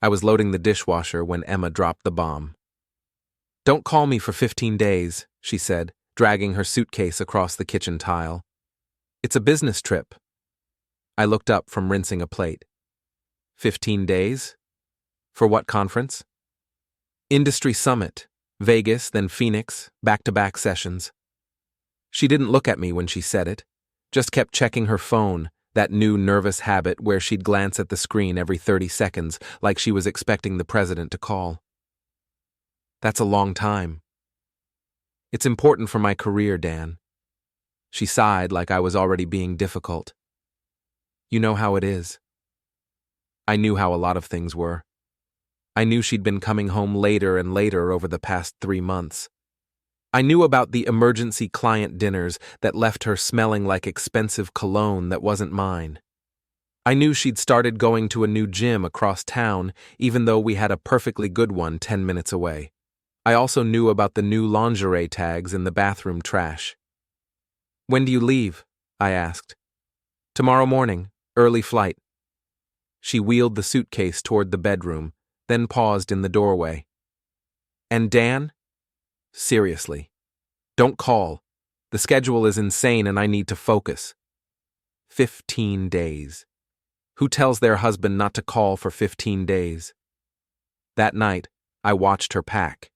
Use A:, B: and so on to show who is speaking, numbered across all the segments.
A: I was loading the dishwasher when Emma dropped the bomb. "Don't call me for 15 days, she said, dragging her suitcase across the kitchen tile. "It's a business trip." I looked up from rinsing a plate. 15 days? For what conference? Industry Summit. Vegas, then Phoenix, back-to-back sessions. She didn't look at me when she said it, just kept checking her phone, that new nervous habit where she'd glance at the screen every 30 seconds like she was expecting the president to call. "That's a long time." "It's important for my career, Dan." She sighed like I was already being difficult. "You know how it is." I knew how a lot of things were. I knew she'd been coming home later and later over the past 3 months. I knew about the emergency client dinners that left her smelling like expensive cologne that wasn't mine. I knew she'd started going to a new gym across town, even though we had a perfectly good one 10 minutes away. I also knew about the new lingerie tags in the bathroom trash. "When do you leave?" I asked. "Tomorrow morning, early flight." She wheeled the suitcase toward the bedroom, then paused in the doorway. "And Dan?" "Seriously. Don't call. The schedule is insane and I need to focus." 15 days. Who tells their husband not to call for 15 days? That night, I watched her pack.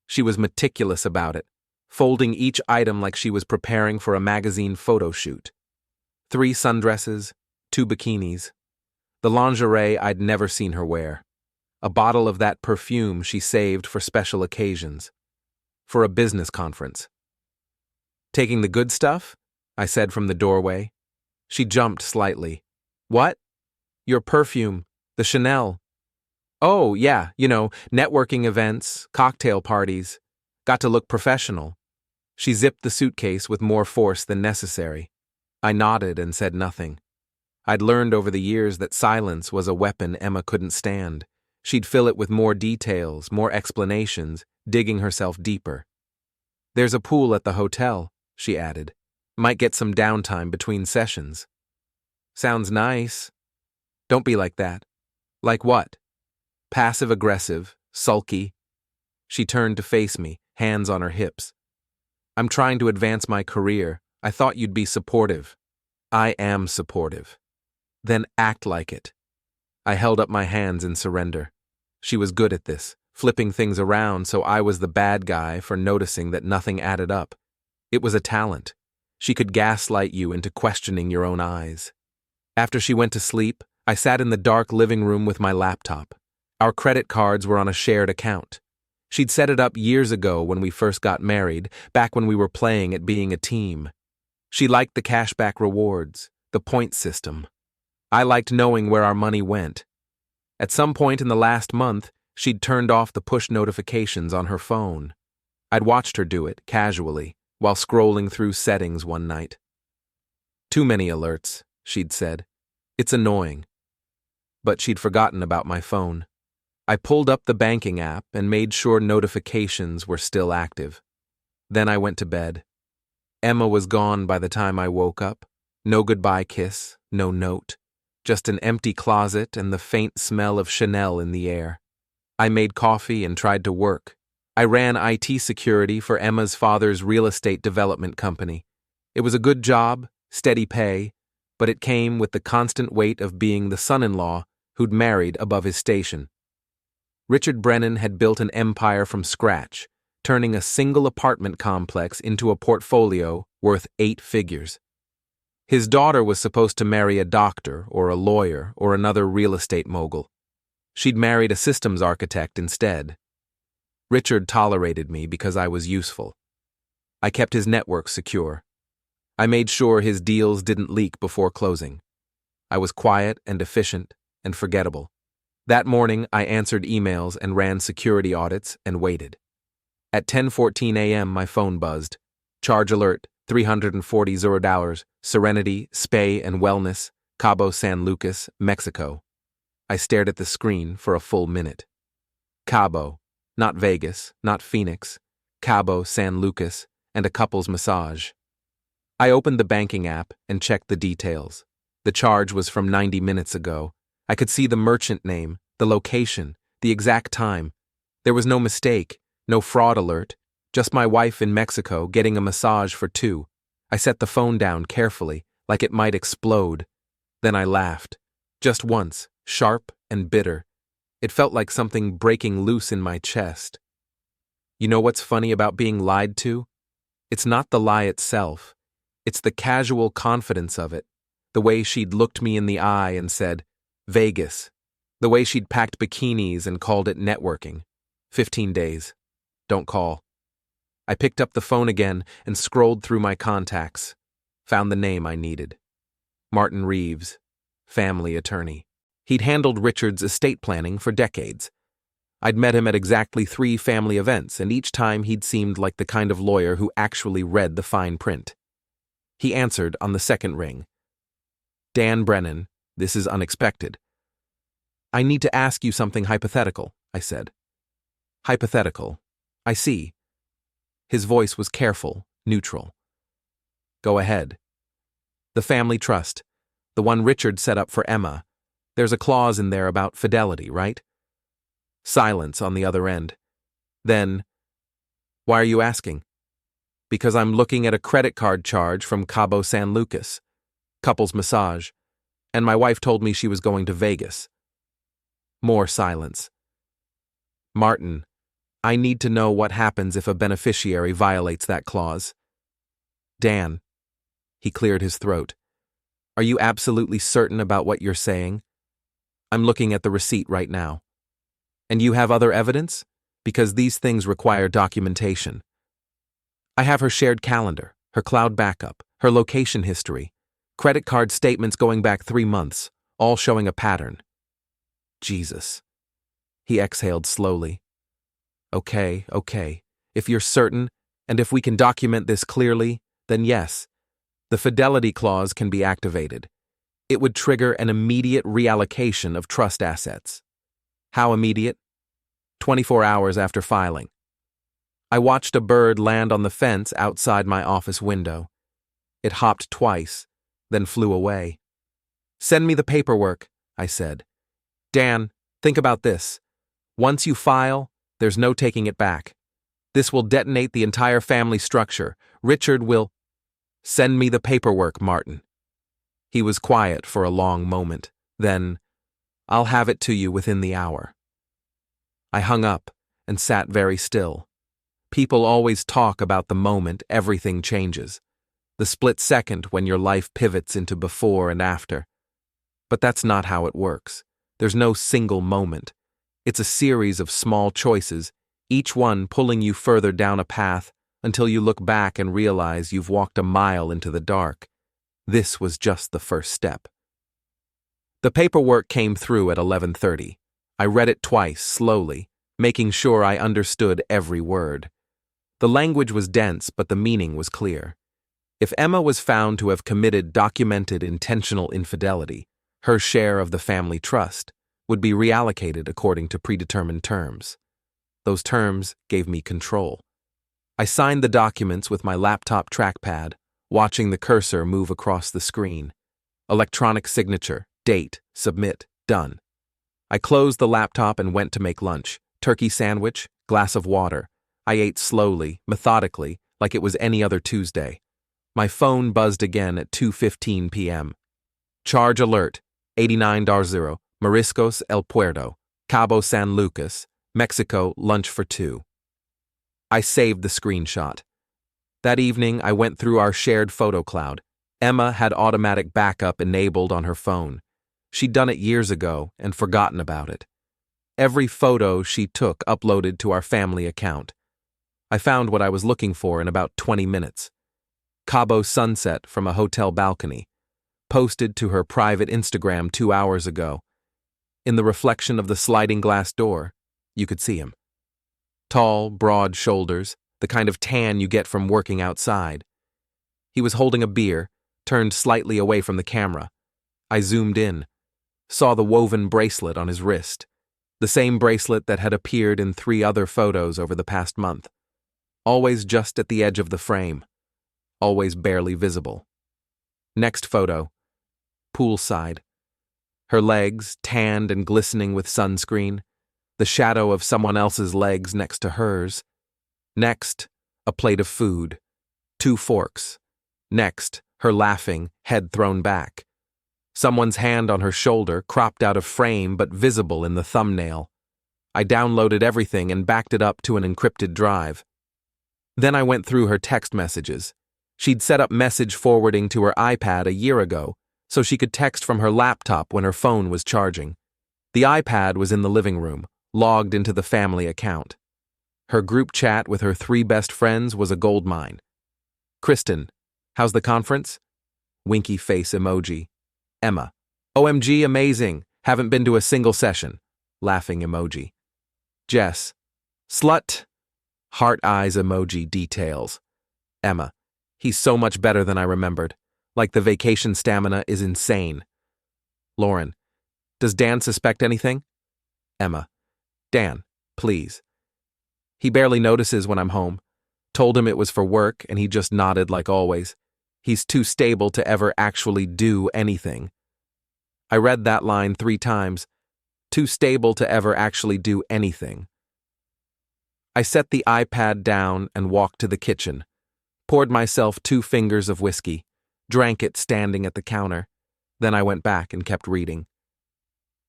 A: She was meticulous about it, folding each item like she was preparing for a magazine photo shoot. 3 sundresses, 2 bikinis. The lingerie I'd never seen her wear. A bottle of that perfume she saved for special occasions. For a business conference. "Taking the good stuff?" I said from the doorway. She jumped slightly. "What?" "Your perfume, the Chanel." "Oh, yeah, networking events, cocktail parties. Got to look professional." She zipped the suitcase with more force than necessary. I nodded and said nothing. I'd learned over the years that silence was a weapon Emma couldn't stand. She'd fill it with more details, more explanations, digging herself deeper. "There's a pool at the hotel," she added. "Might get some downtime between sessions." "Sounds nice." "Don't be like that." "Like what?" "Passive-aggressive, sulky." She turned to face me, hands on her hips. "I'm trying to advance my career. I thought you'd be supportive." "I am supportive." "Then act like it." I held up my hands in surrender. She was good at this, flipping things around so I was the bad guy for noticing that nothing added up. It was a talent. She could gaslight you into questioning your own eyes. After she went to sleep, I sat in the dark living room with my laptop. Our credit cards were on a shared account. She'd set it up years ago when we first got married, back when we were playing at being a team. She liked the cashback rewards, the point system. I liked knowing where our money went. At some point in the last month, she'd turned off the push notifications on her phone. I'd watched her do it, casually, while scrolling through settings one night. "Too many alerts," she'd said. "It's annoying." But she'd forgotten about my phone. I pulled up the banking app and made sure notifications were still active. Then I went to bed. Emma was gone by the time I woke up. No goodbye kiss, no note. Just an empty closet and the faint smell of Chanel in the air. I made coffee and tried to work. I ran IT security for Emma's father's real estate development company. It was a good job, steady pay, but it came with the constant weight of being the son-in-law who'd married above his station. Richard Brennan had built an empire from scratch, turning a single apartment complex into a portfolio worth 8 figures. His daughter was supposed to marry a doctor or a lawyer or another real estate mogul. She'd married a systems architect instead. Richard tolerated me because I was useful. I kept his network secure. I made sure his deals didn't leak before closing. I was quiet and efficient and forgettable. That morning, I answered emails and ran security audits and waited. At 10:14 a.m., my phone buzzed. Charge alert, $340, Serenity, Spa and Wellness, Cabo San Lucas, Mexico. I stared at the screen for a full minute. Cabo, not Vegas, not Phoenix, Cabo San Lucas, and a couple's massage. I opened the banking app and checked the details. The charge was from 90 minutes ago. I could see the merchant name, The location, the exact time. There was no mistake, no fraud alert, just my wife in Mexico getting a massage for two. I set the phone down carefully, like it might explode. Then I laughed. Just once, sharp and bitter. It felt like something breaking loose in my chest. You know what's funny about being lied to? It's not the lie itself. It's the casual confidence of it. The way she'd looked me in the eye and said, Vegas. The way she'd packed bikinis and called it networking. 15 days. Don't call. I picked up the phone again and scrolled through my contacts. Found the name I needed. Martin Reeves, family attorney. He'd handled Richard's estate planning for decades. I'd met him at exactly 3 family events, and each time he'd seemed like the kind of lawyer who actually read the fine print. He answered on the second ring. Dan Brennan, this is unexpected. I need to ask you something hypothetical, I said. Hypothetical. I see. His voice was careful, neutral. Go ahead. The family trust, the one Richard set up for Emma. There's a clause in there about fidelity, right? Silence on the other end. Then, why are you asking? Because I'm looking at a credit card charge from Cabo San Lucas, couples massage, and my wife told me she was going to Vegas. More silence. Martin, I need to know what happens if a beneficiary violates that clause. Dan. He cleared his throat. Are you absolutely certain about what you're saying? I'm looking at the receipt right now. And you have other evidence? Because these things require documentation. I have her shared calendar, her cloud backup, her location history, credit card statements going back 3 months, all showing a pattern. Jesus. He exhaled slowly. Okay. If you're certain, and if we can document this clearly, then yes, the fidelity clause can be activated. It would trigger an immediate reallocation of trust assets. How immediate? 24 hours after filing. I watched a bird land on the fence outside my office window. It hopped twice, then flew away. Send me the paperwork, I said. Dan, think about this. Once you file, there's no taking it back. This will detonate the entire family structure. Richard will... Send me the paperwork, Martin. He was quiet for a long moment. Then, I'll have it to you within the hour. I hung up and sat very still. People always talk about the moment everything changes. The split second when your life pivots into before and after. But that's not how it works. There's no single moment. It's a series of small choices, each one pulling you further down a path until you look back and realize you've walked a mile into the dark. This was just the first step. The paperwork came through at 11:30. I read it twice, slowly, making sure I understood every word. The language was dense, but the meaning was clear. If Emma was found to have committed documented intentional infidelity, her share of the family trust would be reallocated according to predetermined terms. Those terms gave me control. I signed the documents with my laptop trackpad, watching the cursor move across the screen. Electronic signature, date, submit, done. I closed the laptop and went to make lunch. Turkey sandwich, glass of water. I ate slowly, methodically, like it was any other Tuesday. My phone buzzed again at 2:15 p.m. Charge alert, $89.00, Mariscos El Puerto, Cabo San Lucas, Mexico, lunch for 2. I saved the screenshot. That evening, I went through our shared photo cloud. Emma had automatic backup enabled on her phone. She'd done it years ago and forgotten about it. Every photo she took uploaded to our family account. I found what I was looking for in about 20 minutes. Cabo sunset from a hotel balcony, posted to her private Instagram 2 hours ago. In the reflection of the sliding glass door, you could see him. Tall, broad shoulders, the kind of tan you get from working outside. He was holding a beer, turned slightly away from the camera. I zoomed in, saw the woven bracelet on his wrist, the same bracelet that had appeared in 3 other photos over the past month. Always just at the edge of the frame, always barely visible. Next photo, poolside. Her legs, tanned and glistening with sunscreen, the shadow of someone else's legs next to hers. Next, a plate of food, 2 forks. Next, her laughing, head thrown back. Someone's hand on her shoulder, cropped out of frame but visible in the thumbnail. I downloaded everything and backed it up to an encrypted drive. Then I went through her text messages. She'd set up message forwarding to her iPad a year ago, so she could text from her laptop when her phone was charging. The iPad was in the living room, logged into the family account. Her group chat with her 3 best friends was a goldmine. Kristen, how's the conference? Winky face emoji. Emma, OMG, amazing. Haven't been to a single session. Laughing emoji. Jess, slut. Heart eyes emoji details. Emma, he's so much better than I remembered. Like the vacation stamina is insane. Lauren, does Dan suspect anything? Emma, Dan, please. He barely notices when I'm home. Told him it was for work and he just nodded like always. He's too stable to ever actually do anything. I read that line 3 times. Too stable to ever actually do anything. I set the iPad down and walked to the kitchen. Poured myself 2 fingers of whiskey. Drank it standing at the counter. Then I went back and kept reading.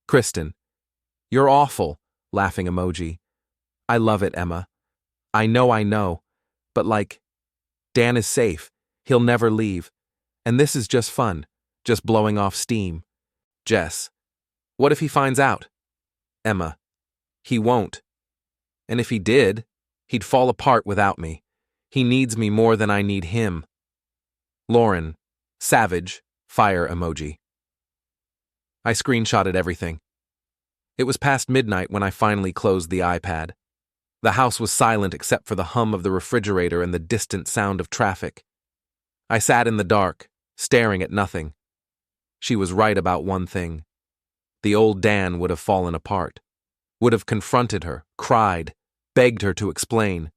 A: Kristen, you're awful. Laughing emoji. I love it, Emma. I know. But Dan is safe. He'll never leave. And this is just fun. Just blowing off steam. Jess, what if he finds out? Emma, he won't. And if he did, he'd fall apart without me. He needs me more than I need him. Lauren, savage, fire emoji. I screenshotted everything. It was past midnight when I finally closed the iPad. The house was silent except for the hum of the refrigerator and the distant sound of traffic. I sat in the dark, staring at nothing. She was right about one thing. The old Dan would have fallen apart. Would have confronted her, cried, begged her to explain.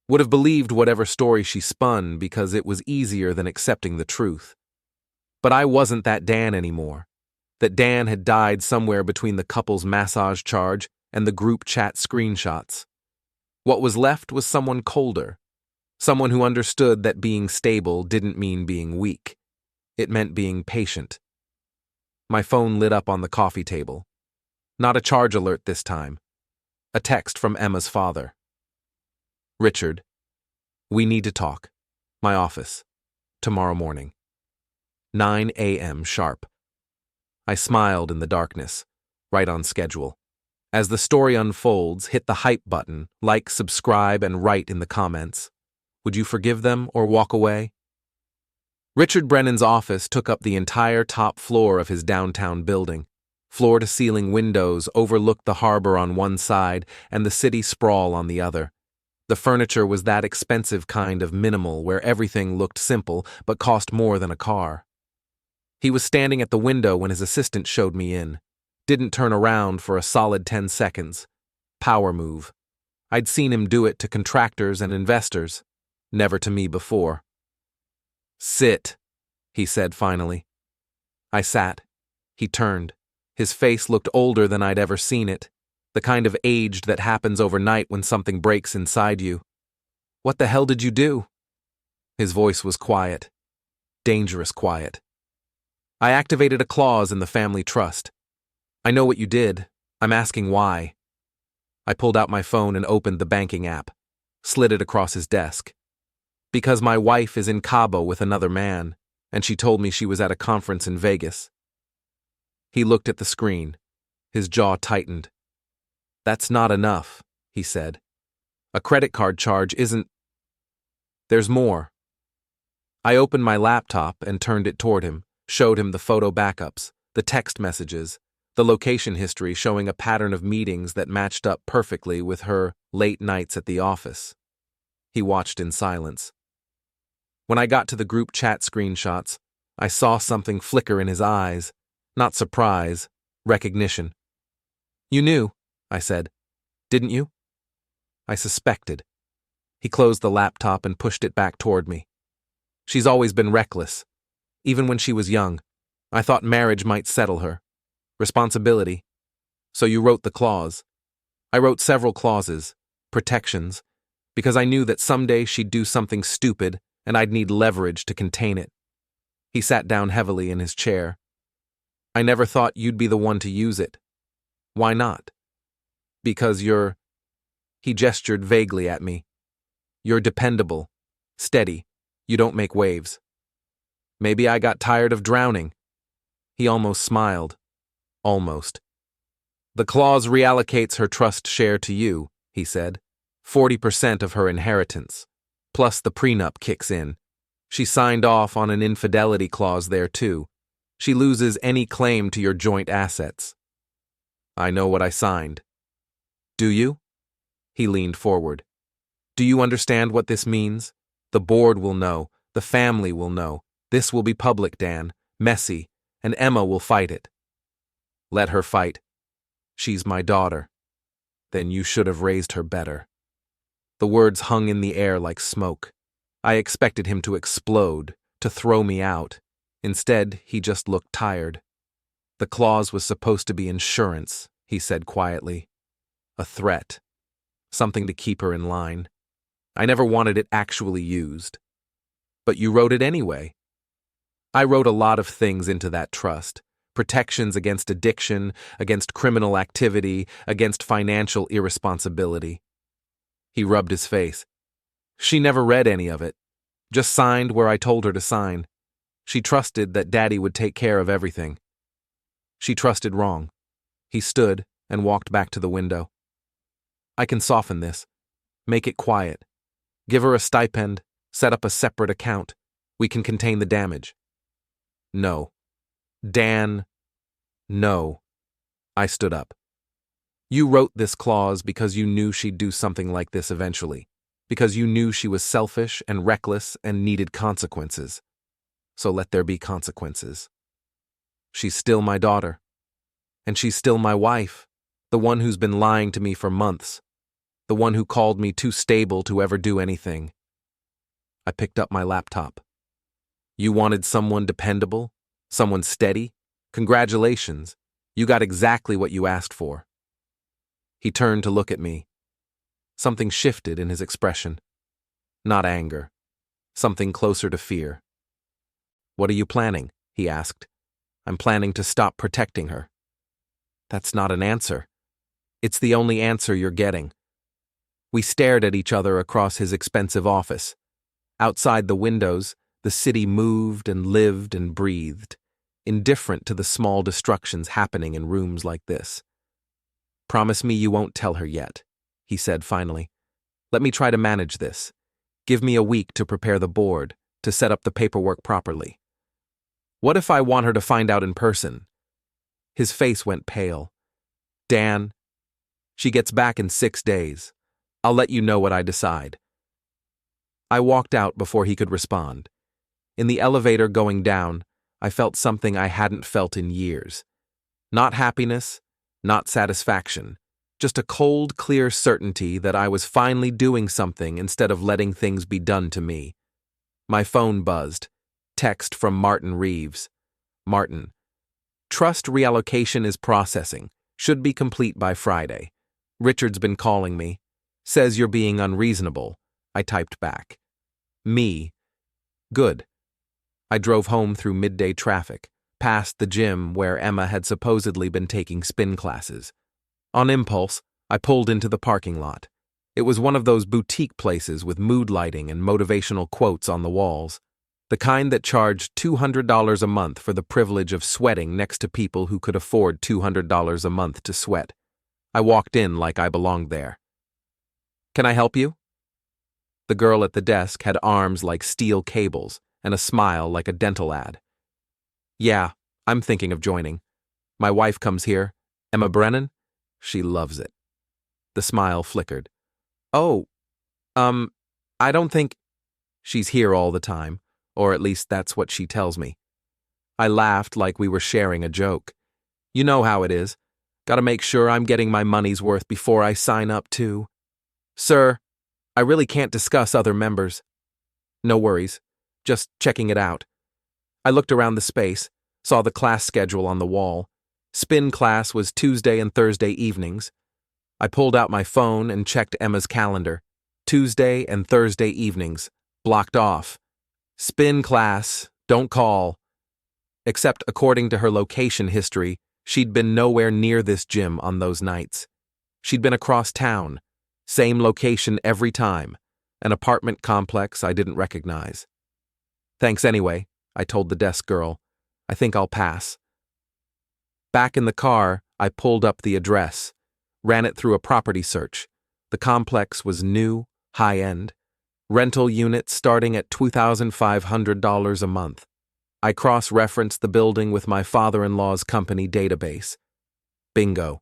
A: Would have believed whatever story she spun because it was easier than accepting the truth. But I wasn't that Dan anymore. That Dan had died somewhere between the couple's massage charge and the group chat screenshots. What was left was someone colder. Someone who understood that being stable didn't mean being weak. It meant being patient. My phone lit up on the coffee table. Not a charge alert this time. A text from Emma's father. Richard, we need to talk. My office. Tomorrow morning. 9 a.m. sharp. I smiled in the darkness. Right on schedule. As the story unfolds, hit the hype button, like, subscribe, and write in the comments. Would you forgive them or walk away? Richard Brennan's office took up the entire top floor of his downtown building. Floor-to-ceiling windows overlooked the harbor on one side and the city sprawl on the other. The furniture was that expensive kind of minimal where everything looked simple but cost more than a car. He was standing at the window when his assistant showed me in. Didn't turn around for a solid 10 seconds. Power move. I'd seen him do it to contractors and investors. Never to me before. Sit, he said finally. I sat. He turned. His face looked older than I'd ever seen it. The kind of aged that happens overnight when something breaks inside you. What the hell did you do? His voice was quiet. Dangerous quiet. I activated a clause in the family trust. I know what you did. I'm asking why. I pulled out my phone and opened the banking app. Slid it across his desk. Because my wife is in Cabo with another man, and she told me she was at a conference in Vegas. He looked at the screen. His jaw tightened. That's not enough, he said. A credit card charge isn't... There's more. I opened my laptop and turned it toward him, showed him the photo backups, the text messages, the location history showing a pattern of meetings that matched up perfectly with her late nights at the office. He watched in silence. When I got to the group chat screenshots, I saw something flicker in his eyes. Not surprise, recognition. You knew, I said. Didn't you? I suspected. He closed the laptop and pushed it back toward me. She's always been reckless. Even when she was young, I thought marriage might settle her. Responsibility. So you wrote the clause. I wrote several clauses, protections, because I knew that someday she'd do something stupid and I'd need leverage to contain it. He sat down heavily in his chair. I never thought you'd be the one to use it. Why not? Because you're... He gestured vaguely at me. You're dependable, steady, you don't make waves. Maybe I got tired of drowning. He almost smiled. Almost. The clause reallocates her trust share to you, he said. 40% of her inheritance. Plus the prenup kicks in. She signed off on an infidelity clause there too. She loses any claim to your joint assets. I know what I signed. Do you? He leaned forward. Do you understand what this means? The board will know. The family will know. This will be public, Dan. Messy. And Emma will fight it. Let her fight. She's my daughter. Then you should have raised her better. The words hung in the air like smoke. I expected him to explode, to throw me out. Instead, he just looked tired. The clause was supposed to be insurance, he said quietly. A threat. Something to keep her in line. I never wanted it actually used. But you wrote it anyway. I wrote a lot of things into that trust. Protections against addiction, against criminal activity, against financial irresponsibility. He rubbed his face. She never read any of it. Just signed where I told her to sign. She trusted that Daddy would take care of everything. She trusted wrong. He stood and walked back to the window. I can soften this. Make it quiet. Give her a stipend. Set up a separate account. We can contain the damage. No. Dan, no. I stood up. You wrote this clause because you knew she'd do something like this eventually. Because you knew she was selfish and reckless and needed consequences. So let there be consequences. She's still my daughter. And she's still my wife, the one who's been lying to me for months, the one who called me too stable to ever do anything. I picked up my laptop. You wanted someone dependable? Someone steady? Congratulations. You got exactly what you asked for. He turned to look at me. Something shifted in his expression. Not anger. Something closer to fear. What are you planning? He asked. I'm planning to stop protecting her. That's not an answer. It's the only answer you're getting. We stared at each other across his expensive office. Outside the windows, the city moved and lived and breathed, indifferent to the small destructions happening in rooms like this. Promise me you won't tell her yet, he said finally. Let me try to manage this. Give me a week to prepare the board, to set up the paperwork properly. What if I want her to find out in person? His face went pale. Dan, she gets back in 6 days. I'll let you know what I decide. I walked out before he could respond. In the elevator going down, I felt something I hadn't felt in years. Not happiness, not satisfaction, just a cold, clear certainty that I was finally doing something instead of letting things be done to me. My phone buzzed. Text from Martin Reeves. Martin. Trust reallocation is processing. Should be complete by Friday. Richard's been calling me. Says you're being unreasonable. I typed back. Me. Good. I drove home through midday traffic, past the gym where Emma had supposedly been taking spin classes. On impulse, I pulled into the parking lot. It was one of those boutique places with mood lighting and motivational quotes on the walls. The kind that charged $200 a month for the privilege of sweating next to people who could afford $200 a month to sweat. I walked in like I belonged there. Can I help you? The girl at the desk had arms like steel cables and a smile like a dental ad. Yeah, I'm thinking of joining. My wife comes here. Emma Brennan? She loves it. The smile flickered. Oh, I don't think... She's here all the time. Or at least that's what she tells me. I laughed like we were sharing a joke. You know how it is. Gotta make sure I'm getting my money's worth before I sign up too. Sir, I really can't discuss other members. No worries. Just checking it out. I looked around the space, saw the class schedule on the wall. Spin class was Tuesday and Thursday evenings. I pulled out my phone and checked Emma's calendar. Tuesday and Thursday evenings, blocked off. Spin class, don't call. Except according to her location history, she'd been nowhere near this gym on those nights. She'd been across town, same location every time, an apartment complex I didn't recognize. Thanks anyway, I told the desk girl. I think I'll pass. Back in the car, I pulled up the address, ran it through a property search. The complex was new, high-end, rental units starting at $2,500 a month. I cross-referenced the building with my father-in-law's company database. Bingo.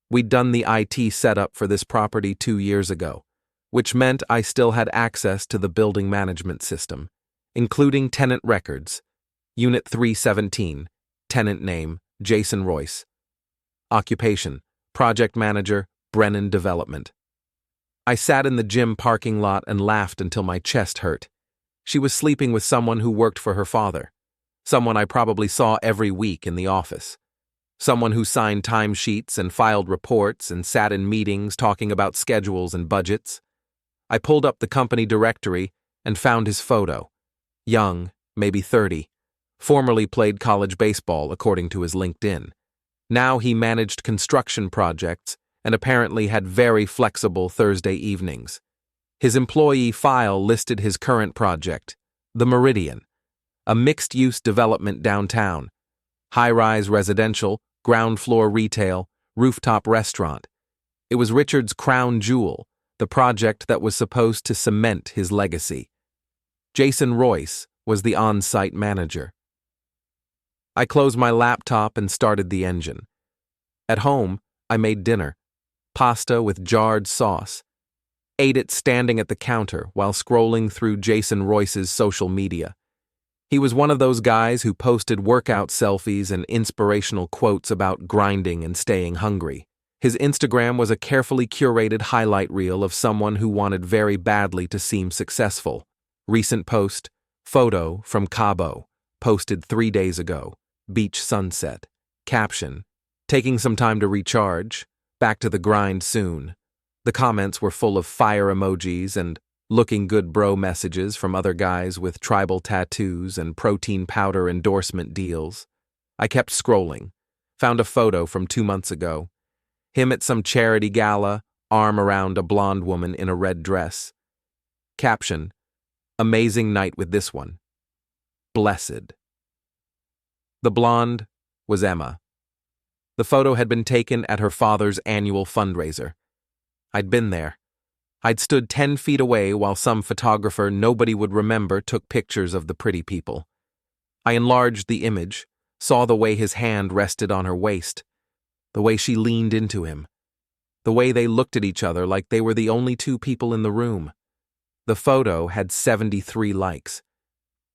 A: We'd done the IT setup for this property 2 years ago, which meant I still had access to the building management system, including tenant records. Unit 317, tenant name, Jason Royce. Occupation, project manager, Brennan Development. I sat in the gym parking lot and laughed until my chest hurt. She was sleeping with someone who worked for her father, someone I probably saw every week in the office, someone who signed timesheets and filed reports and sat in meetings talking about schedules and budgets. I pulled up the company directory and found his photo. Young, maybe 30, formerly played college baseball according to his LinkedIn. Now he managed construction projects and apparently had very flexible Thursday evenings. His employee file listed his current project, The Meridian, a mixed-use development downtown, high-rise residential, ground-floor retail, rooftop restaurant. It was Richard's crown jewel, the project that was supposed to cement his legacy. Jason Royce was the on-site manager. I closed my laptop and started the engine. At home, I made dinner, pasta with jarred sauce. Ate it standing at the counter while scrolling through Jason Royce's social media. He was one of those guys who posted workout selfies and inspirational quotes about grinding and staying hungry. His Instagram was a carefully curated highlight reel of someone who wanted very badly to seem successful. Recent post, photo from Cabo, posted 3 days ago, beach sunset. Caption, taking some time to recharge, back to the grind soon. The comments were full of fire emojis and looking good bro messages from other guys with tribal tattoos and protein powder endorsement deals. I kept scrolling, found a photo from 2 months ago. Him at some charity gala, arm around a blonde woman in a red dress. Caption, amazing night with this one. Blessed. The blonde was Emma. The photo had been taken at her father's annual fundraiser. I'd been there. I'd stood 10 feet away while some photographer nobody would remember took pictures of the pretty people. I enlarged the image, saw the way his hand rested on her waist, the way she leaned into him, the way they looked at each other like they were the only two people in the room. The photo had 73 likes.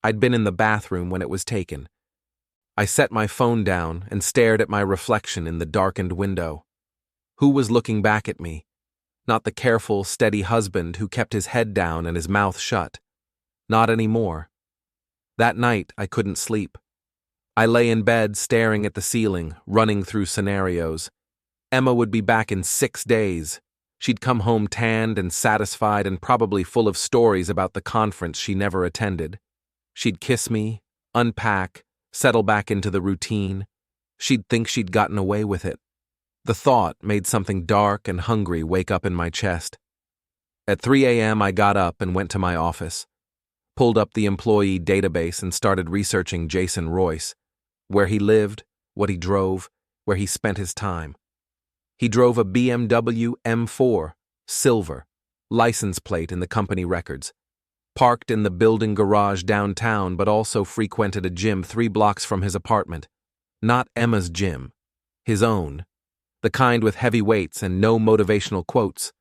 A: I'd been in the bathroom when it was taken. I set my phone down and stared at my reflection in the darkened window. Who was looking back at me? Not the careful, steady husband who kept his head down and his mouth shut. Not anymore. That night, I couldn't sleep. I lay in bed staring at the ceiling, running through scenarios. Emma would be back in 6 days. She'd come home tanned and satisfied and probably full of stories about the conference she never attended. She'd kiss me, unpack, settle back into the routine. She'd think she'd gotten away with it. The thought made something dark and hungry wake up in my chest. At 3 a.m., I got up and went to my office, pulled up the employee database and started researching Jason Royce, where he lived, what he drove, where he spent his time. He drove a BMW M4, silver, license plate in the company records, parked in the building garage downtown but also frequented a gym 3 blocks from his apartment. Not Emma's gym, his own. The kind with heavy weights and no motivational quotes.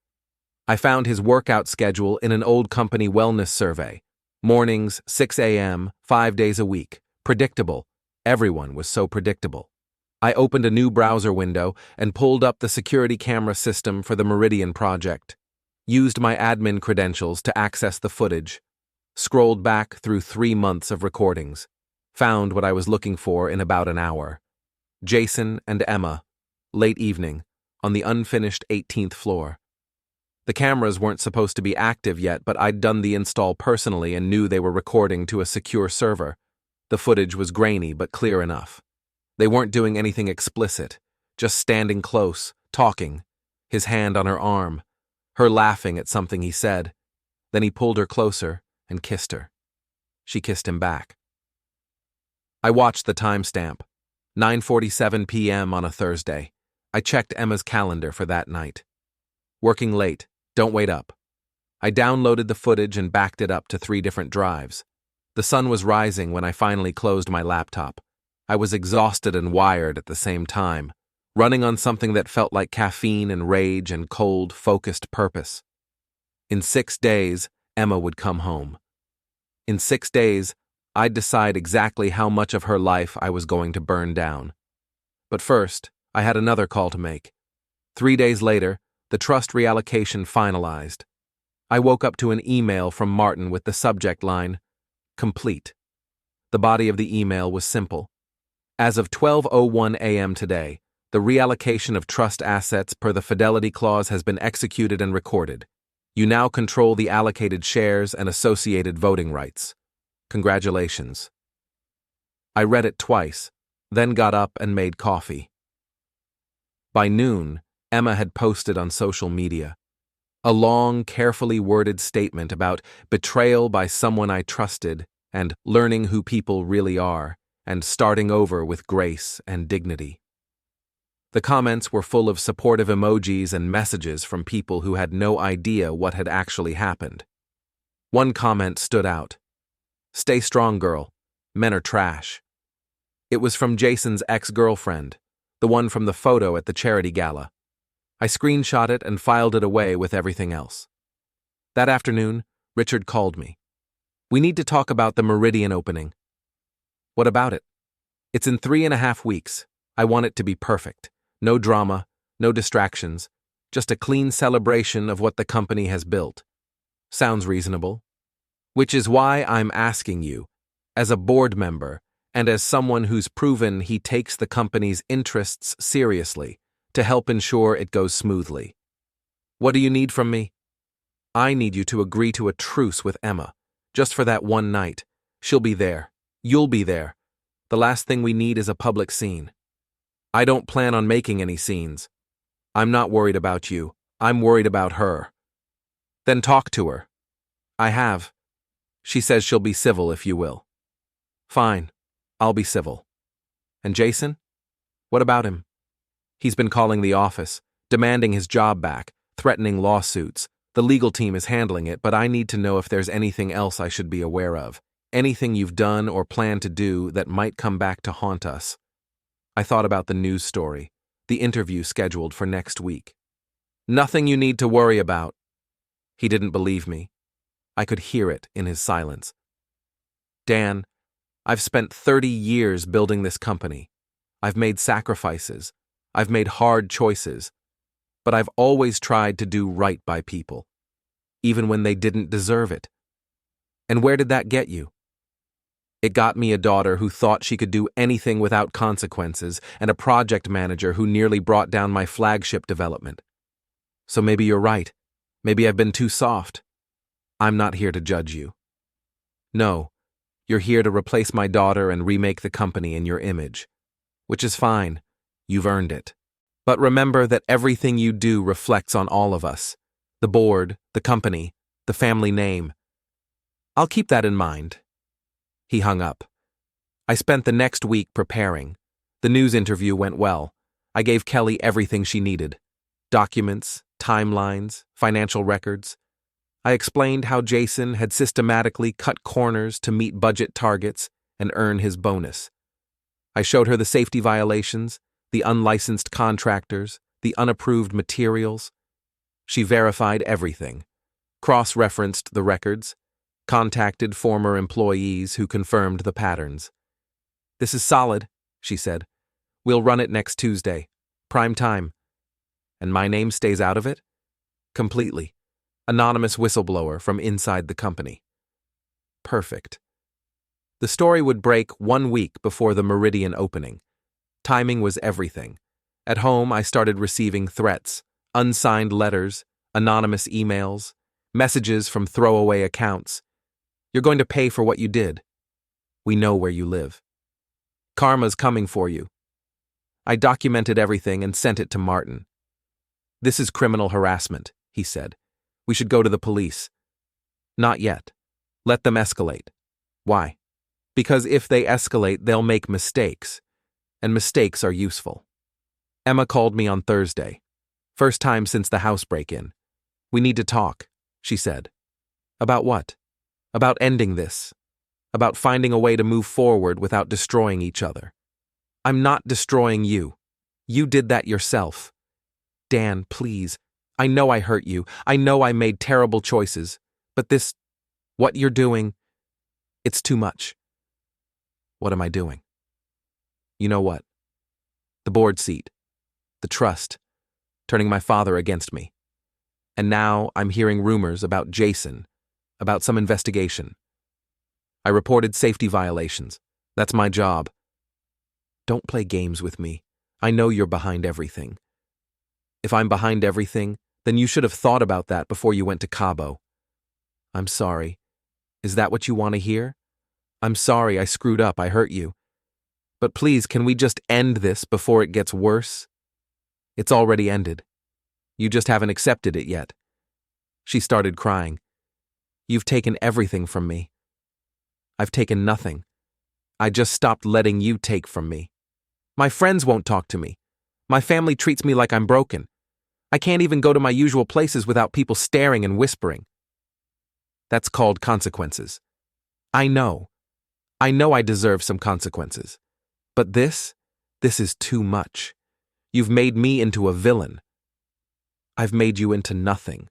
A: I found his workout schedule in an old company wellness survey. Mornings, 6 a.m., 5 days a week. Predictable. Everyone was so predictable. I opened a new browser window and pulled up the security camera system for the Meridian project. Used my admin credentials to access the footage. Scrolled back through 3 months of recordings. Found what I was looking for in about an hour. Jason and Emma, late evening, on the unfinished 18th floor. The cameras weren't supposed to be active yet, but I'd done the install personally and knew they were recording to a secure server. The footage was grainy but clear enough. They weren't doing anything explicit, just standing close, talking, his hand on her arm, her laughing at something he said. Then he pulled her closer and kissed her. She kissed him back. I watched the timestamp, 9:47 p.m. on a Thursday. I checked Emma's calendar for that night. Working late, don't wait up. I downloaded the footage and backed it up to 3 different drives. The sun was rising when I finally closed my laptop. I was exhausted and wired at the same time, running on something that felt like caffeine and rage and cold, focused purpose. In 6 days, Emma would come home. In 6 days, I'd decide exactly how much of her life I was going to burn down. But first, I had another call to make. 3 days later, the trust reallocation finalized. I woke up to an email from Martin with the subject line, "Complete." The body of the email was simple. As of 12:01 a.m. today, the reallocation of trust assets per the fidelity clause has been executed and recorded. You now control the allocated shares and associated voting rights. Congratulations. I read it twice, then got up and made coffee. By noon, Emma had posted on social media a long, carefully worded statement about betrayal by someone I trusted and learning who people really are and starting over with grace and dignity. The comments were full of supportive emojis and messages from people who had no idea what had actually happened. One comment stood out. "Stay strong, girl. Men are trash." It was from Jason's ex-girlfriend, the one from the photo at the charity gala. I screenshot it and filed it away with everything else. That afternoon, Richard called me. "We need to talk about the Meridian opening." "What about it?" "It's in 3.5 weeks. I want it to be perfect. No drama, no distractions, just a clean celebration of what the company has built." "Sounds reasonable." "Which is why I'm asking you, as a board member and as someone who's proven he takes the company's interests seriously, to help ensure it goes smoothly. What do you need from me?" "I need you to agree to a truce with Emma, just for that one night. She'll be there. You'll be there. The last thing we need is a public scene." "I don't plan on making any scenes. I'm not worried about you. I'm worried about her." "Then talk to her." "I have. She says she'll be civil if you will." "Fine. I'll be civil." "And Jason? What about him?" "He's been calling the office, demanding his job back, threatening lawsuits. The legal team is handling it, but I need to know if there's anything else I should be aware of. Anything you've done or plan to do that might come back to haunt us." I thought about the news story, the interview scheduled for next week. "Nothing you need to worry about." He didn't believe me. I could hear it in his silence. "Dan, I've spent 30 years building this company. I've made sacrifices. I've made hard choices. But I've always tried to do right by people, even when they didn't deserve it. And where did that get you? It got me a daughter who thought she could do anything without consequences and a project manager who nearly brought down my flagship development. So maybe you're right. Maybe I've been too soft. I'm not here to judge you. No, you're here to replace my daughter and remake the company in your image. Which is fine. You've earned it. But remember that everything you do reflects on all of us. The board, the company, the family name. I'll keep that in mind." He hung up. I spent the next week preparing. The news interview went well. I gave Kelly everything she needed. Documents, timelines, financial records. I explained how Jason had systematically cut corners to meet budget targets and earn his bonus. I showed her the safety violations, the unlicensed contractors, the unapproved materials. She verified everything, cross-referenced the records, contacted former employees who confirmed the patterns. "This is solid," she said. "We'll run it next Tuesday. Prime time." "And my name stays out of it?" "Completely. Anonymous whistleblower from inside the company." Perfect. The story would break 1 week before the Meridian opening. Timing was everything. At home, I started receiving threats, unsigned letters, anonymous emails, messages from throwaway accounts. You're going to pay for what you did. We know where you live. Karma's coming for you. I documented everything and sent it to Martin. This is criminal harassment, he said. We should go to the police. Not yet. Let them escalate. Why? Because if they escalate, they'll make mistakes. And mistakes are useful. Emma called me on Thursday. First time since the house break-in. We need to talk, she said. About what? About ending this. About finding a way to move forward without destroying each other. I'm not destroying you. You did that yourself. Dan, please. I know I hurt you. I know I made terrible choices. But what you're doing, it's too much. What am I doing? You know what? The board seat. The trust. Turning my father against me. And now I'm hearing rumors about Jason, about some investigation. I reported safety violations. That's my job. Don't play games with me. I know you're behind everything. If I'm behind everything, then you should have thought about that before you went to Cabo. I'm sorry. Is that what you want to hear? I'm sorry I screwed up, I hurt you. But please, can we just end this before it gets worse? It's already ended. You just haven't accepted it yet. She started crying. You've taken everything from me. I've taken nothing. I just stopped letting you take from me. My friends won't talk to me. My family treats me like I'm broken. I can't even go to my usual places without people staring and whispering. That's called consequences. I know. I know I deserve some consequences. But this is too much. You've made me into a villain. I've made you into nothing.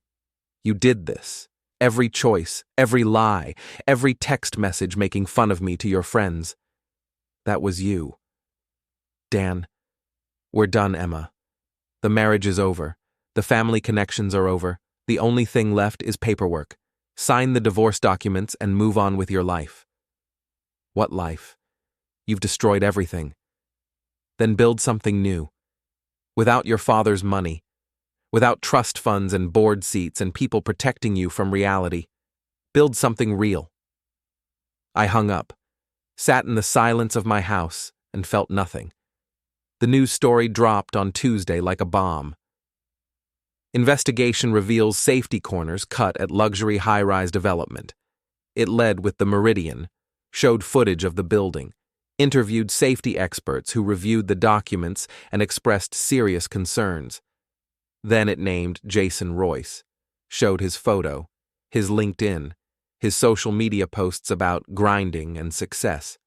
A: You did this. Every choice, every lie, every text message making fun of me to your friends. That was you. Dan, we're done, Emma. The marriage is over. The family connections are over. The only thing left is paperwork. Sign the divorce documents and move on with your life. What life? You've destroyed everything. Then build something new. Without your father's money. Without trust funds and board seats and people protecting you from reality. Build something real. I hung up, sat in the silence of my house, and felt nothing. The news story dropped on Tuesday like a bomb. Investigation reveals safety corners cut at luxury high-rise development. It led with the Meridian, showed footage of the building, interviewed safety experts who reviewed the documents and expressed serious concerns. Then it named Jason Royce, showed his photo, his LinkedIn, his social media posts about grinding and success.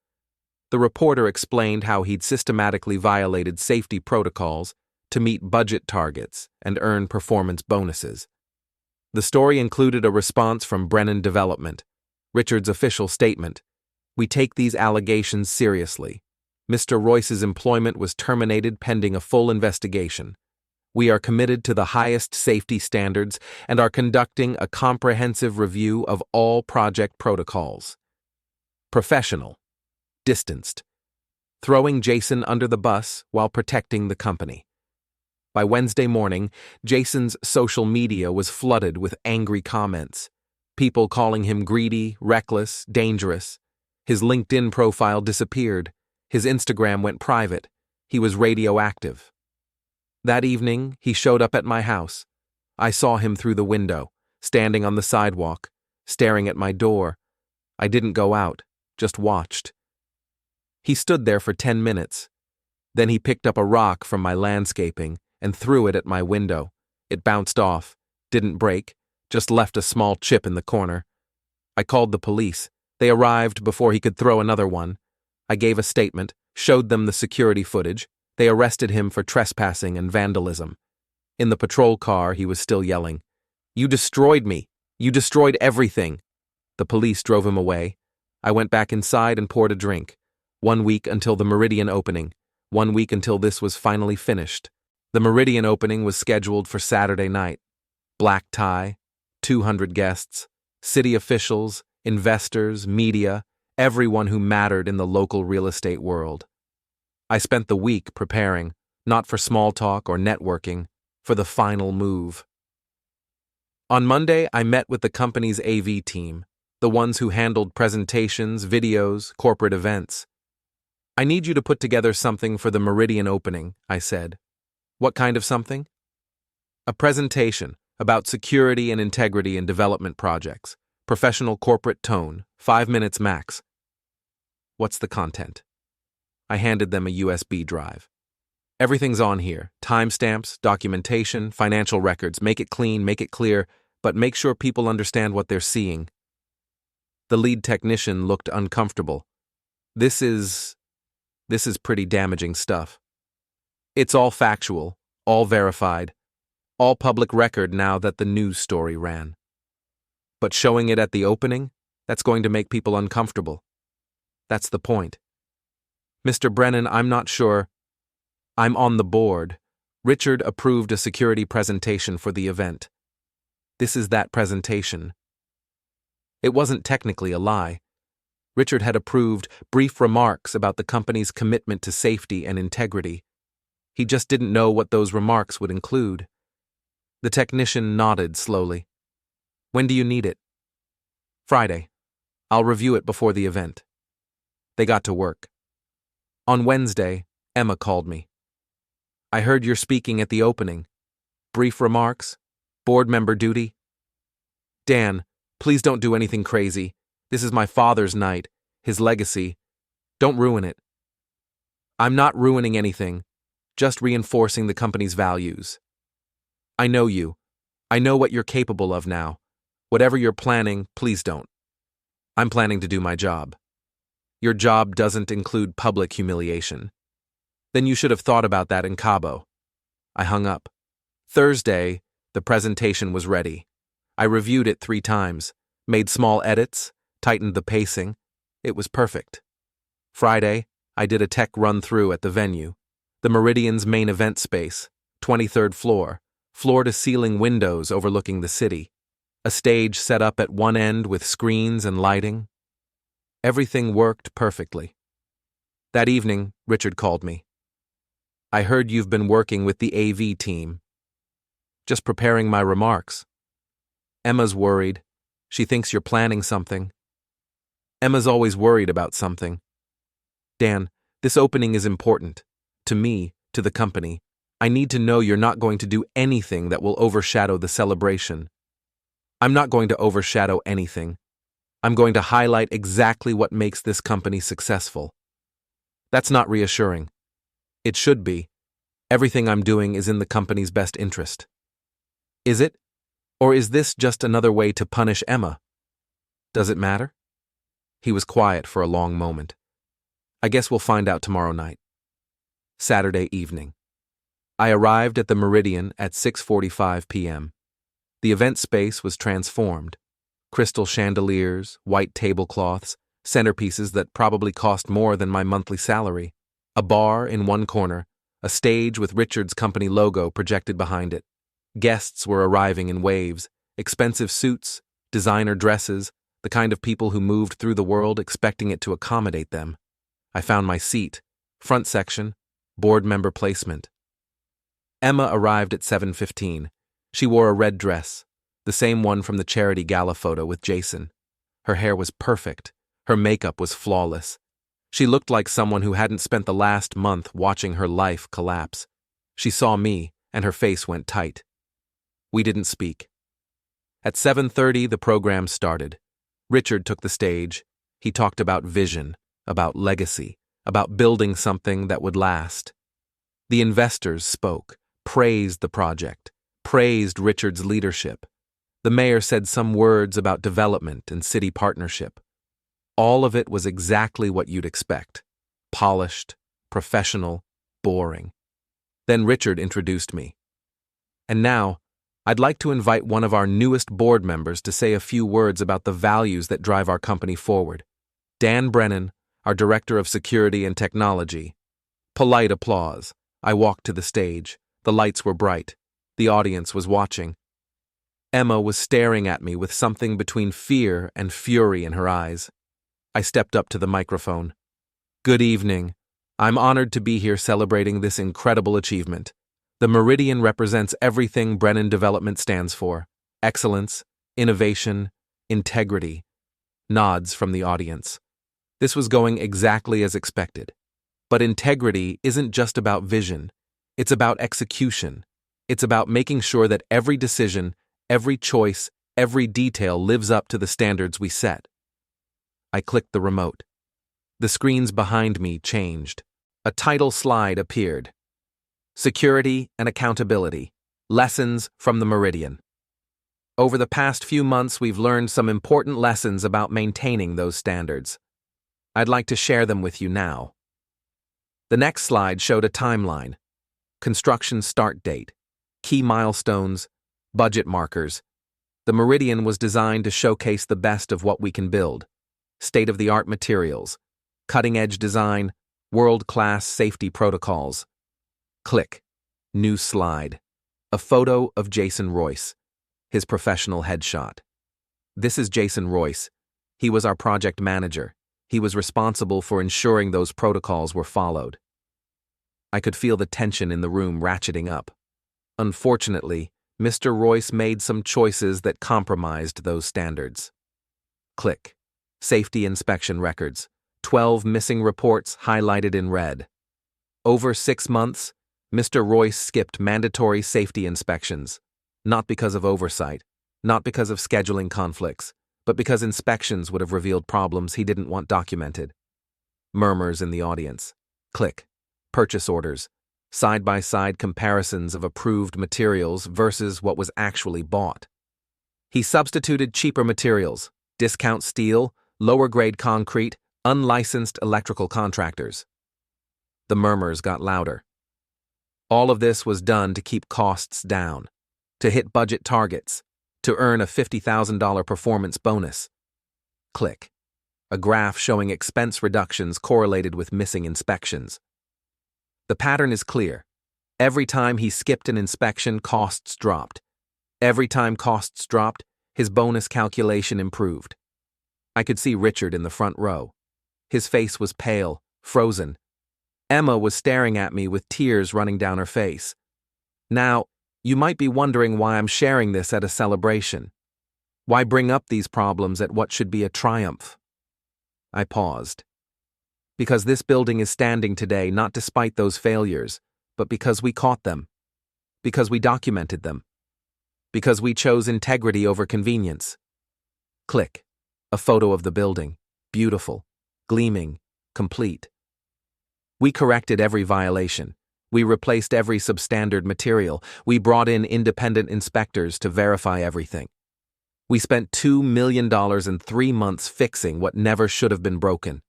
A: The reporter explained how he'd systematically violated safety protocols to meet budget targets and earn performance bonuses. The story included a response from Brennan Development, Richard's official statement. We take these allegations seriously. Mr. Royce's employment was terminated pending a full investigation. We are committed to the highest safety standards and are conducting a comprehensive review of all project protocols. Professional. Distanced. Throwing Jason under the bus while protecting the company. By Wednesday morning, Jason's social media was flooded with angry comments. People calling him greedy, reckless, dangerous. His LinkedIn profile disappeared. His Instagram went private. He was radioactive. That evening, he showed up at my house. I saw him through the window, standing on the sidewalk, staring at my door. I didn't go out, just watched. He stood there for 10 minutes. Then he picked up a rock from my landscaping and threw it at my window. It bounced off, didn't break, just left a small chip in the corner. I called the police. They arrived before he could throw another one. I gave a statement, showed them the security footage. They arrested him for trespassing and vandalism. In the patrol car, he was still yelling, "You destroyed me! You destroyed everything!" The police drove him away. I went back inside and poured a drink. 1 week until the Meridian opening. 1 week until this was finally finished. The Meridian opening was scheduled for Saturday night. Black tie, 200 guests, city officials, investors, media, everyone who mattered in the local real estate world. I spent the week preparing, not for small talk or networking, for the final move. On Monday, I met with the company's AV team, the ones who handled presentations, videos, corporate events. I need you to put together something for the Meridian opening, I said. What kind of something? A presentation about security and integrity in development projects, professional corporate tone, 5 minutes max. What's the content? I handed them a USB drive. Everything's on here, timestamps, documentation, financial records. Make it clean, make it clear, but make sure people understand what they're seeing. The lead technician looked uncomfortable. This is pretty damaging stuff. It's all factual, all verified, all public record now that the news story ran. But showing it at the opening, that's going to make people uncomfortable. That's the point. Mr. Brennan, I'm not sure. I'm on the board. Richard approved a security presentation for the event. This is that presentation. It wasn't technically a lie. Richard had approved brief remarks about the company's commitment to safety and integrity. He just didn't know what those remarks would include. The technician nodded slowly. When do you need it? Friday. I'll review it before the event. They got to work. On Wednesday, Emma called me. I heard you're speaking at the opening. Brief remarks? Board member duty? Dan, please don't do anything crazy. This is my father's night, his legacy. Don't ruin it. I'm not ruining anything, just reinforcing the company's values. I know you. I know what you're capable of now. Whatever you're planning, please don't. I'm planning to do my job. Your job doesn't include public humiliation. Then you should have thought about that in Cabo. I hung up. Thursday, the presentation was ready. I reviewed it 3 times, made small edits, tightened the pacing. It was perfect. Friday, I did a tech run-through at the venue. The Meridian's main event space, 23rd floor, floor-to-ceiling windows overlooking the city. A stage set up at one end with screens and lighting. Everything worked perfectly. That evening, Richard called me. I heard you've been working with the AV team. Just preparing my remarks. Emma's worried. She thinks you're planning something. Emma's always worried about something. Dan, this opening is important. To me, to the company. I need to know you're not going to do anything that will overshadow the celebration. I'm not going to overshadow anything. I'm going to highlight exactly what makes this company successful. That's not reassuring. It should be. Everything I'm doing is in the company's best interest. Is it? Or is this just another way to punish Emma? Does it matter? He was quiet for a long moment. I guess we'll find out tomorrow night. Saturday evening. I arrived at the Meridian at 6:45 p.m. The event space was transformed. Crystal chandeliers, white tablecloths, centerpieces that probably cost more than my monthly salary. A bar in one corner, a stage with Richard's company logo projected behind it. Guests were arriving in waves, expensive suits, designer dresses, the kind of people who moved through the world expecting it to accommodate them. I found my seat, front section, board member placement. Emma arrived at 7:15. She wore a red dress, the same one from the charity gala photo with Jason. Her hair was perfect. Her makeup was flawless. She looked like someone who hadn't spent the last month watching her life collapse. She saw me, and her face went tight. We didn't speak. At 7:30, the program started. Richard took the stage. He talked about vision, about legacy, about building something that would last. The investors spoke, praised the project, praised Richard's leadership. The mayor said some words about development and city partnership. All of it was exactly what you'd expect. Polished, professional, boring. Then Richard introduced me. And now, I'd like to invite one of our newest board members to say a few words about the values that drive our company forward. Dan Brennan, our Director of Security and Technology. Polite applause. I walked to the stage. The lights were bright. The audience was watching. Emma was staring at me with something between fear and fury in her eyes. I stepped up to the microphone. Good evening. I'm honored to be here celebrating this incredible achievement. The Meridian represents everything Brennan Development stands for: excellence, innovation, integrity. Nods from the audience. This was going exactly as expected. But integrity isn't just about vision. It's about execution. It's about making sure that every decision, every choice, every detail lives up to the standards we set. I clicked the remote. The screens behind me changed. A title slide appeared. Security and Accountability: Lessons from the Meridian. Over the past few months, we've learned some important lessons about maintaining those standards. I'd like to share them with you now. The next slide showed a timeline: construction start date, key milestones, budget markers. The Meridian was designed to showcase the best of what we can build: state-of-the-art materials, cutting-edge design, world-class safety protocols. Click. New slide. A photo of Jason Royce, his professional headshot. This is Jason Royce. He was our project manager. He was responsible for ensuring those protocols were followed. I could feel the tension in the room ratcheting up. Unfortunately, Mr. Royce made some choices that compromised those standards. Click. Safety inspection records. 12 missing reports highlighted in red. Over 6 months, Mr. Royce skipped mandatory safety inspections, not because of oversight, not because of scheduling conflicts, but because inspections would have revealed problems he didn't want documented. Murmurs in the audience. Click. Purchase orders. Side-by-side comparisons of approved materials versus what was actually bought. He substituted cheaper materials, discount steel, lower-grade concrete, unlicensed electrical contractors. The murmurs got louder. All of this was done to keep costs down, to hit budget targets, to earn a $50,000 performance bonus. Click. A graph showing expense reductions correlated with missing inspections. The pattern is clear. Every time he skipped an inspection, costs dropped. Every time costs dropped, his bonus calculation improved. I could see Richard in the front row. His face was pale, frozen. Emma was staring at me with tears running down her face. Now, you might be wondering why I'm sharing this at a celebration. Why bring up these problems at what should be a triumph? I paused. Because this building is standing today not despite those failures, but because we caught them. Because we documented them. Because we chose integrity over convenience. Click. A photo of the building. Beautiful. Gleaming. Complete. We corrected every violation. We replaced every substandard material. We brought in independent inspectors to verify everything. We spent $2 million in 3 months fixing what never should have been broken.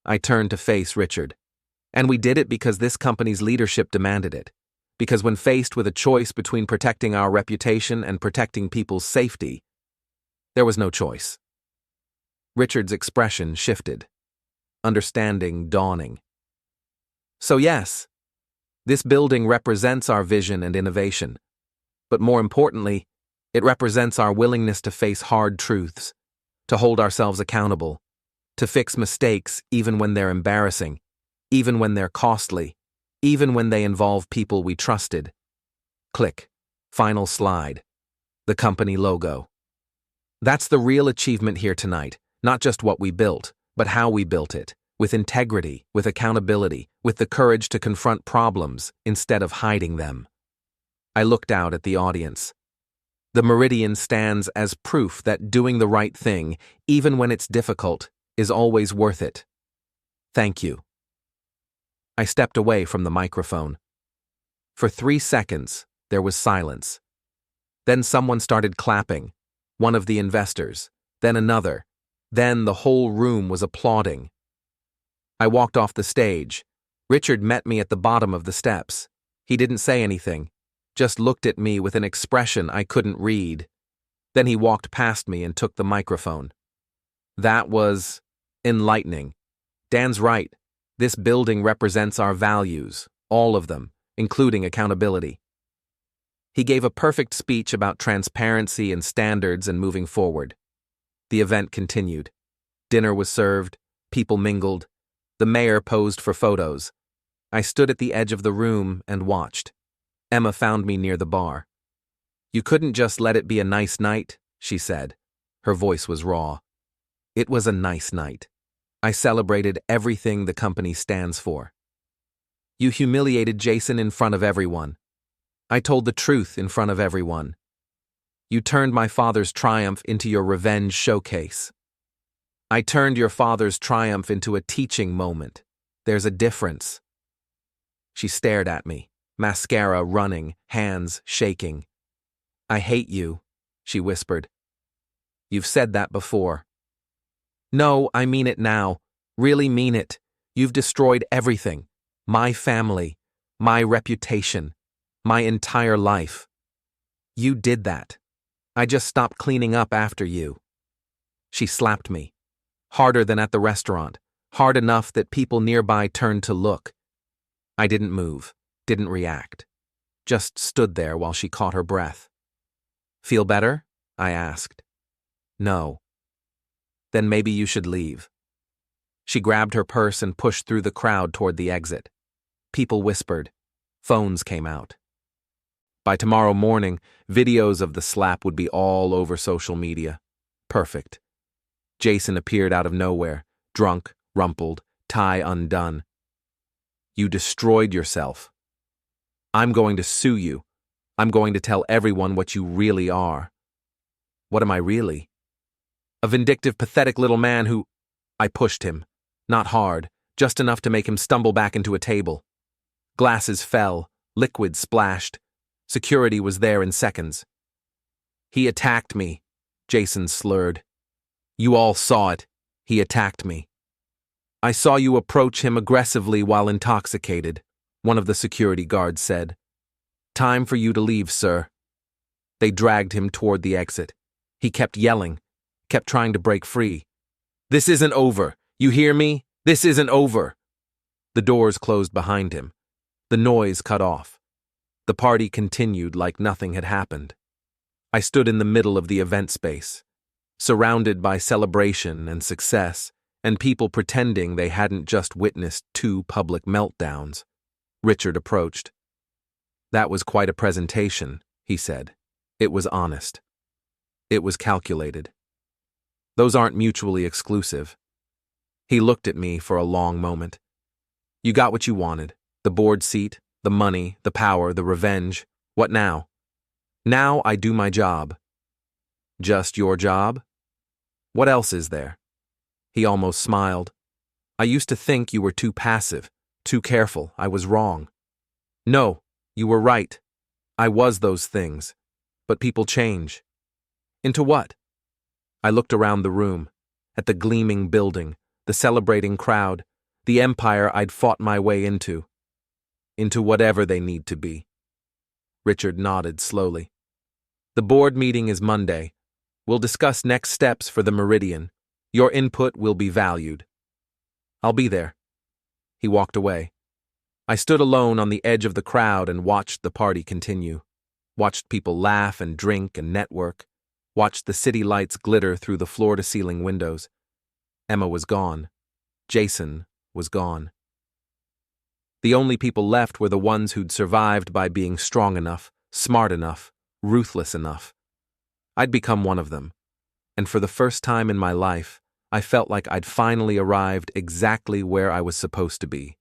A: I turned to face Richard. And we did it because this company's leadership demanded it. Because when faced with a choice between protecting our reputation and protecting people's safety, there was no choice. Richard's expression shifted. Understanding dawning. So yes, this building represents our vision and innovation. But more importantly, it represents our willingness to face hard truths, to hold ourselves accountable, to fix mistakes even when they're embarrassing, even when they're costly, even when they involve people we trusted. Click. Final slide. The company logo. That's the real achievement here tonight, not just what we built, but how we built it, with integrity, with accountability, with the courage to confront problems instead of hiding them. I looked out at the audience. The Meridian stands as proof that doing the right thing, even when it's difficult, is always worth it. Thank you. I stepped away from the microphone. For 3 seconds, there was silence. Then someone started clapping, one of the investors, then another. Then the whole room was applauding. I walked off the stage. Richard met me at the bottom of the steps. He didn't say anything, just looked at me with an expression I couldn't read. Then he walked past me and took the microphone. That was enlightening. Dan's right. This building represents our values, all of them, including accountability. He gave a perfect speech about transparency and standards and moving forward. The event continued. Dinner was served, people mingled. The mayor posed for photos. I stood at the edge of the room and watched. Emma found me near the bar. "You couldn't just let it be a nice night," she said. Her voice was raw. It was a nice night. I celebrated everything the company stands for. "You humiliated Jason in front of everyone. I told the truth in front of everyone. You turned my father's triumph into your revenge showcase. I turned your father's triumph into a teaching moment. There's a difference." She stared at me, mascara running, hands shaking. "I hate you," she whispered. "You've said that before." "No, I mean it now. Really mean it. You've destroyed everything. My family, my reputation, my entire life. You did that. I just stopped cleaning up after you." She slapped me. Harder than at the restaurant. Hard enough that people nearby turned to look. I didn't move, didn't react. Just stood there while she caught her breath. "Feel better?" I asked. "No." "Then maybe you should leave." She grabbed her purse and pushed through the crowd toward the exit. People whispered. Phones came out. By tomorrow morning, videos of the slap would be all over social media. Perfect. Jason appeared out of nowhere, drunk, rumpled, tie undone. "You destroyed yourself. I'm going to sue you. I'm going to tell everyone what you really are." "What am I really?" "A vindictive, pathetic little man who—" I pushed him. Not hard, just enough to make him stumble back into a table. Glasses fell, liquid splashed. Security was there in seconds. "He attacked me," Jason slurred. "You all saw it. He attacked me." "I saw you approach him aggressively while intoxicated," one of the security guards said. "Time for you to leave, sir." They dragged him toward the exit. He kept yelling, kept trying to break free. "This isn't over. You hear me? This isn't over." The doors closed behind him. The noise cut off. The party continued like nothing had happened. I stood in the middle of the event space, surrounded by celebration and success, and people pretending they hadn't just witnessed 2 public meltdowns. Richard approached. "That was quite a presentation," he said. It was honest. It was calculated. Those aren't mutually exclusive. He looked at me for a long moment. "You got what you wanted. The board seat, the money, the power, the revenge. What now?" "Now I do my job." "Just your job? What else is there?" He almost smiled. "I used to think you were too passive, too careful. I was wrong." "No, you were right. I was those things. But people change." "Into what?" I looked around the room, at the gleaming building, the celebrating crowd, the empire I'd fought my way into. "Into whatever they need to be." Richard nodded slowly. "The board meeting is Monday. We'll discuss next steps for the Meridian. Your input will be valued." "I'll be there." He walked away. I stood alone on the edge of the crowd and watched the party continue. Watched people laugh and drink and network. Watched the city lights glitter through the floor-to-ceiling windows. Emma was gone. Jason was gone. The only people left were the ones who'd survived by being strong enough, smart enough, ruthless enough. I'd become one of them, and for the first time in my life, I felt like I'd finally arrived exactly where I was supposed to be.